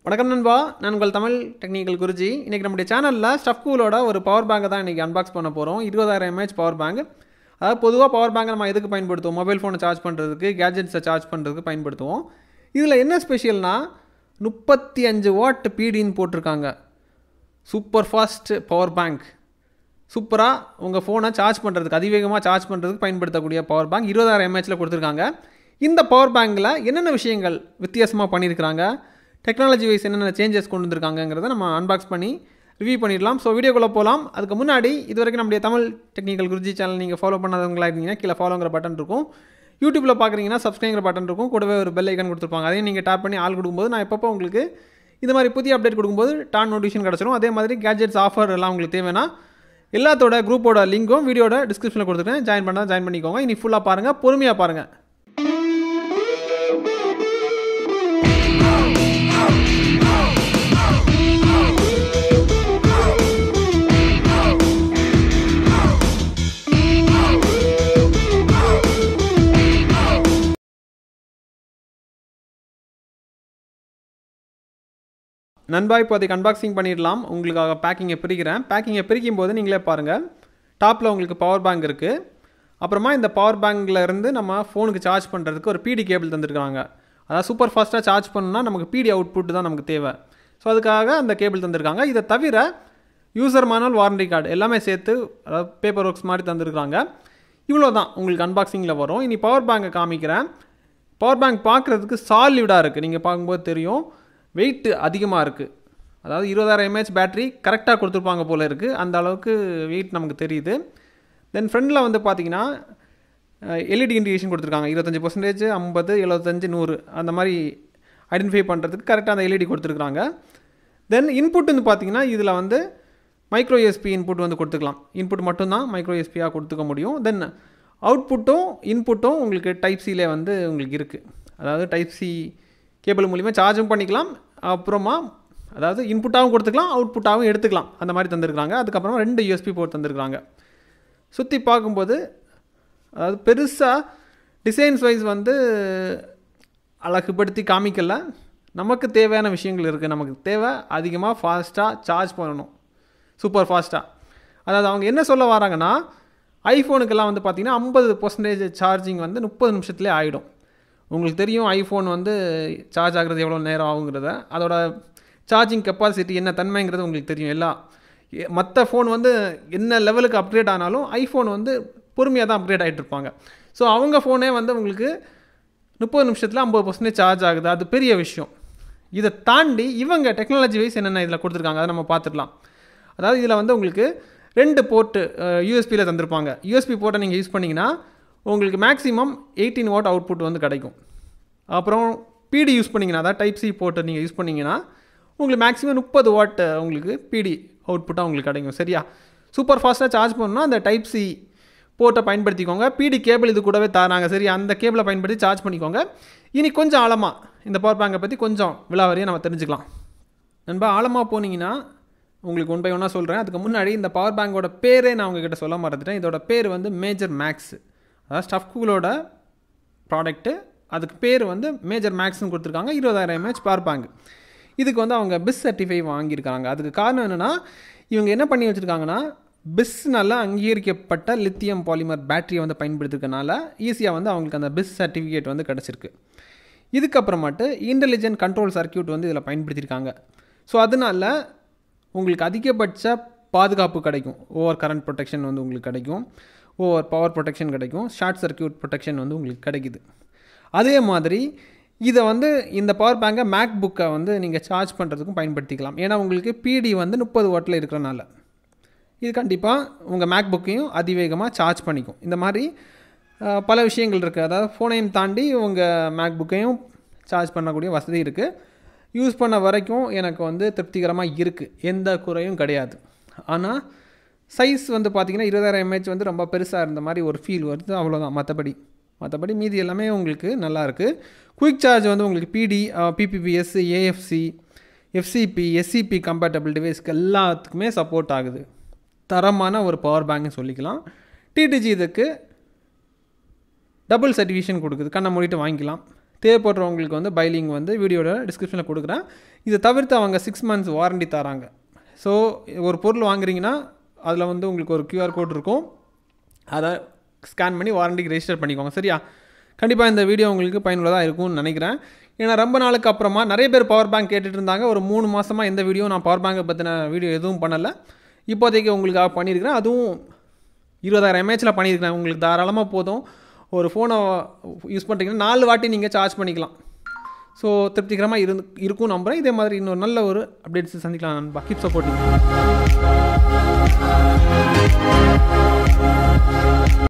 வணக்கம் நண்பா, நான் உங்கள் தமிழ் டெக்னிக்கல் குருஜி. இன்றைக்கி நம்முடைய சேனலில் ஸ்டஃப்கூலோட ஒரு பவர் பேங்கை தான் இன்றைக்கி அன்பாக்ஸ் பண்ண போகிறோம். 20000 mAh பவர் பேங்க். அதாவது பொதுவாக பவர் பேங்கை நம்ம எதுக்கு பயன்படுத்துவோம்? மொபைல் ஃபோனை சார்ஜ் பண்ணுறதுக்கு, கேஜெட்ஸை சார்ஜ் பண்ணுறதுக்கு பயன்படுத்துவோம். இதில் என்ன ஸ்பெஷல்னா 35 வாட் பிடின்னு போட்டிருக்காங்க. Super fast power bank. சூப்பராக உங்கள் ஃபோனை சார்ஜ் பண்ணுறதுக்கு, அதிவேகமாக சார்ஜ் பண்ணுறதுக்கு பயன்படுத்தக்கூடிய பவர் பேங்க் 20000 mAhல கொடுத்துருக்காங்க. இந்த பவர் பேங்கில் என்னென்ன விஷயங்கள் வித்தியாசமாக பண்ணியிருக்கிறாங்க, டெக்னாலஜி வைஸ் என்னென்ன சேஞ்சஸ் கொண்டு வந்திருக்காங்கிறத நம்ம அன்பாக்ஸ் பண்ணி ரிவ்யூ பண்ணிடலாம். ஸோ வீடியோக்குள்ளே போகலாம். அதுக்கு முன்னாடி இது வரைக்கும் நம்முடைய தமிழ் டெக்னிக்கல் குருஜி சேனல் நீங்கள் ஃபாலோ பண்ணாதவங்களா இருந்தீங்கன்னா கீழே ஃபாலோங்கிற பட்டன் இருக்கும். யூடியூப்பில் பார்க்குறீங்கன்னா சப்ஸ்கிரைங்கிற பட்டன் இருக்கும். கூடவே ஒரு பெல் ஐக்கன் கொடுத்துருப்பாங்க. அதையும் நீங்கள் டேப் பண்ணி ஆள் கொடுக்கும்போது நான் எப்பப்போ உங்களுக்கு இந்த மாதிரி புதிய அப்டேட் கொடுக்கும்போது டான் நோட்டிஃபிகேஷன் கிடச்சிடும். அதே மாதிரி கேஜெட்ஸ் ஆஃபர் எல்லாம் உங்களுக்கு தேவைன்னா எல்லாத்தோட குரூப்போட லிங்க்கும் வீடியோட டிஸ்கிரிப்ஷனில் கொடுத்துருக்கேன். ஜாயின் பண்ணிக்கோங்க. இனி ஃபுல்லாக பாருங்கள், பொறுமையாக பாருங்கள். நண்பா, இப்போ அதுக்கு அன்பாக்சிங் பண்ணிடலாம். உங்களுக்காக பேக்கிங்கை பிரிக்கிறேன். பேக்கிங்கை பிரிக்கும் போது நீங்களே பாருங்கள், டாப்பில் உங்களுக்கு பவர் பேங்க் இருக்குது. அப்புறமா இந்த பவர் பேங்கில் இருந்து நம்ம ஃபோனுக்கு சார்ஜ் பண்ணுறதுக்கு ஒரு பிடி கேபிள் தந்துருக்காங்க. அதாவது சூப்பர் ஃபாஸ்ட்டாக சார்ஜ் பண்ணணும்னா நமக்கு பிடி அவுட்புட் தான் நமக்கு தேவை. ஸோ அதுக்காக அந்த கேபிள் தந்துருக்காங்க. இதை தவிர யூசர் மேனுவல், வாரண்டி கார்டு எல்லாமே சேர்த்து, அதாவது பேப்பர் ஒர்க்ஸ் மாதிரி தந்துருக்காங்க. இவ்வளோ தான் உங்களுக்கு அன்பாக்சிங்கில் வரும். இனி பவர் பேங்கை காமிக்கிறேன். பவர் பேங்க் பார்க்குறதுக்கு சாலிடாக இருக்குது. நீங்கள் பார்க்கும்போது தெரியும், வெயிட் அதிகமாக இருக்குது. அதாவது 20000 mAh பேட்ரி கரெக்டாக கொடுத்துருப்பாங்க போல் இருக்குது. அந்த அளவுக்கு வெயிட் நமக்கு தெரியுது. தென் ஃப்ரண்டில் வந்து பார்த்தீங்கன்னா எல்இடி இண்டிகேஷன் கொடுத்துருக்காங்க. 25%, 50, 75, 100 அந்த மாதிரி ஐடென்டிஃபை பண்ணுறதுக்கு கரெக்டாக அந்த எல்இடி கொடுத்துருக்காங்க. தென் இன்புட் வந்து பார்த்தீங்கன்னா இதில் வந்து மைக்ரோ யூஎஸ்பி இன்புட் வந்து கொடுத்துக்கலாம். இன்புட் மட்டும்தான் மைக்ரோ யூஎஸ்பியாக கொடுத்துக்க முடியும். தென் அவுட்புட்டும் இன்புட்டும் உங்களுக்கு டைப் சியிலே வந்து உங்களுக்கு இருக்குது. அதாவது டைப் சி கேபிள் மூலிமா சார்ஜும் பண்ணிக்கலாம். அப்புறமா அதாவது இன்புட்டாகவும் கொடுத்துக்கலாம், அவுட்புட்டாகவும் எடுத்துக்கலாம். அந்த மாதிரி தந்துருக்காங்க. அதுக்கப்புறமா 2 யூஎஸ்பி போர்ட் தந்துருக்காங்க. சுற்றி பார்க்கும்போது அதாவது பெருசாக டிசைன்ஸ் வைஸ் வந்து அழகுபடுத்தி காமிக்கல. நமக்கு தேவையான விஷயங்கள் இருக்குது. நமக்கு தேவை அதிகமாக ஃபாஸ்ட்டாக சார்ஜ் பண்ணணும், சூப்பர் ஃபாஸ்ட்டாக. அதாவது அவங்க என்ன சொல்ல வராங்கன்னா, ஐஃபோனுக்கெல்லாம் வந்து பார்த்திங்கன்னா 50% சார்ஜிங் வந்து 30 நிமிஷத்துலேயே ஆகிடும். உங்களுக்கு தெரியும் ஐஃபோன் வந்து சார்ஜ் ஆகிறது எவ்வளோ நேரம் ஆகுங்கிறத, அதோட சார்ஜிங் கெப்பாசிட்டி என்ன தன்மைங்கிறது உங்களுக்கு தெரியும். எல்லாம் மற்ற ஃபோன் வந்து என்ன லெவலுக்கு அப்கிரேட் ஆனாலும் ஐஃபோன் வந்து பொறுமையாக தான் அப்கிரேட் ஆகிட்டு இருப்பாங்க. ஸோ அவங்க ஃபோனே வந்து உங்களுக்கு 30 நிமிஷத்தில் 50% சார்ஜ் ஆகுது. அது பெரிய விஷயம். இதை தாண்டி இவங்க டெக்னாலஜி வைஸ் என்னென்ன இதில் கொடுத்துருக்காங்க அதை நம்ம பார்த்துடலாம். அதாவது இதில் வந்து உங்களுக்கு 2 போர்ட்டு யூஎஸ்பியில் தந்திருப்பாங்க. யூஎஸ்பி போர்ட்டை நீங்கள் யூஸ் பண்ணிங்கன்னா உங்களுக்கு மேக்ஸிமம் 18 வாட் அவுட்புட் வந்து கிடைக்கும். அப்புறம் பிடி யூஸ் பண்ணிங்கன்னா, அதாவது டைப் சி போர்ட்டை நீங்கள் யூஸ் பண்ணிங்கன்னா உங்களுக்கு மேக்ஸிமம் 30 வாட் உங்களுக்கு பிடி அவுட்புட்டாக உங்களுக்கு கிடைக்கும். சரியா? சூப்பர் ஃபாஸ்ட்டாக சார்ஜ் பண்ணணும்னா அந்த டைப் சி போர்ட்டை பயன்படுத்திக்கோங்க. பிடி கேபிள் இது கூடவே தராங்க. சரி, அந்த கேபிளை பயன்படுத்தி சார்ஜ் பண்ணிக்கோங்க. இனி கொஞ்சம் ஆழமாக இந்த பவர் பேங்கை பற்றி கொஞ்சம் விலாவரியாக நம்ம தெரிஞ்சுக்கலாம். நண்பா, ஆழமாக போனீங்கன்னா உங்களுக்கு 1 by 1 சொல்கிறேன். அதுக்கு முன்னாடி இந்த பவர் பேங்கோட பேரே நான் உங்ககிட்ட சொல்ல மறந்துட்டேன். இதோட பேர் வந்து மேஜர் மேக்ஸ். அதாவது ஸ்டஃப்கூலோட ப்ராடக்ட்டு. அதுக்கு பேர் வந்து மேஜர் மேக்ஸ்னு கொடுத்துருக்காங்க. 20000 mAh பவர் பேங்க். இதுக்கு வந்து அவங்க பிஸ் சர்டிஃபை வாங்கியிருக்காங்க. அதுக்கு காரணம் என்னென்னா, இவங்க என்ன பண்ணி வச்சுருக்காங்கன்னா, பிஸ்னால அங்கீகரிக்கப்பட்ட லித்தியம் பாலிமர் பேட்டரியை வந்து பயன்படுத்திருக்கனால ஈஸியாக வந்து அவங்களுக்கு அந்த பிஸ் சர்டிஃபிகேட் வந்து கிடச்சிருக்கு. இதுக்கப்புறமாட்டு இன்டெலிஜென்ட் கண்ட்ரோல் சர்க்யூட் வந்து இதில் பயன்படுத்தியிருக்காங்க. ஸோ அதனால் உங்களுக்கு அதிகபட்ச பாதுகாப்பு கிடைக்கும். ஓவர் கரண்ட் ப்ரொடெக்ஷன் வந்து உங்களுக்கு கிடைக்கும், ஓவர் பவர் ப்ரொடெக்ஷன் கிடைக்கும், ஷார்ட் சர்க்யூட் ப்ரொடெக்ஷன் வந்து உங்களுக்கு கிடைக்குது. அதே மாதிரி இதை வந்து இந்த பவர் பேங்கை மேக் புக்கை வந்து நீங்கள் சார்ஜ் பண்ணுறதுக்கும் பயன்படுத்திக்கலாம். ஏன்னா உங்களுக்கு பிடி வந்து 30 வாட்டில் இருக்கிறனால இது கண்டிப்பாக உங்கள் மேக் புக்கையும் அதிவேகமாக சார்ஜ் பண்ணிக்கும். இந்த மாதிரி பல விஷயங்கள் இருக்குது. அதாவது ஃபோனையும் தாண்டி உங்கள் மேக் புக்கையும் சார்ஜ் பண்ணக்கூடிய வசதி இருக்குது. யூஸ் பண்ண வரைக்கும் எனக்கு வந்து திருப்திகரமாக இருக்குது, எந்த குறையும் கிடையாது. ஆனால் சைஸ் வந்து பார்த்திங்கன்னா 20000 mAh வந்து ரொம்ப பெருசாக இருந்த மாதிரி ஒரு ஃபீல் வருது, அவ்வளோதான். மற்றபடி மீதி எல்லாமே உங்களுக்கு நல்லாயிருக்கு. குயிக் சார்ஜ் வந்து உங்களுக்கு PD, PPPS, AFC, FCP, SCP compatible டிவைஸ்க்கு எல்லாத்துக்குமே சப்போர்ட் ஆகுது. தரமான ஒரு பவர் பேங்க்னு சொல்லிக்கலாம். டிடிஜி இதுக்கு டபுள் சர்டிஃபிகேஷன் கொடுக்குது, கண்ணை மூடிட்டு வாங்கிக்கலாம். தேவைப்படுறவங்களுக்கு வந்து பை லிங்க் வந்து வீடியோட டிஸ்கிரிப்ஷனில் கொடுக்குறேன். இதை தவிர்த்து அவங்க 6 months வாரண்டி தராங்க. ஸோ ஒரு பொருள் வாங்குறீங்கன்னா அதில் வந்து உங்களுக்கு ஒரு QR கோட் இருக்கும், அதை ஸ்கேன் பண்ணி வாரண்டிக்கு ரெஜிஸ்டர் பண்ணிக்கோங்க. சரியா? கண்டிப்பாக இந்த வீடியோ உங்களுக்கு பயனுள்ளதாக இருக்கும்னு நினைக்கிறேன். ஏன்னா ரொம்ப நாளுக்கு அப்புறமா நிறைய பேர் பவர் பேங்க் கேட்டுட்டு இருந்தாங்க. ஒரு 3 மாதமாக எந்த வீடியோ நான் பவர் பேங்கை பற்றின வீடியோ எதுவும் பண்ணலை. இப்போதைக்கு உங்களுக்காக பண்ணியிருக்கிறேன். அதுவும் 20,000 mAhல பண்ணியிருக்கிறேன். உங்களுக்கு தாராளமாக போதும். ஒரு ஃபோனை யூஸ் பண்ணுறீங்கன்னா 4 வாட்டி நீங்கள் சார்ஜ் பண்ணிக்கலாம். ஸோ திருப்திகரமாக இருக்கும் நம்புகிறேன். இதே மாதிரி இன்னொரு நல்ல ஒரு அப்டேட்ஸ் சந்திக்கலாம் நண்பா. Keep supporting.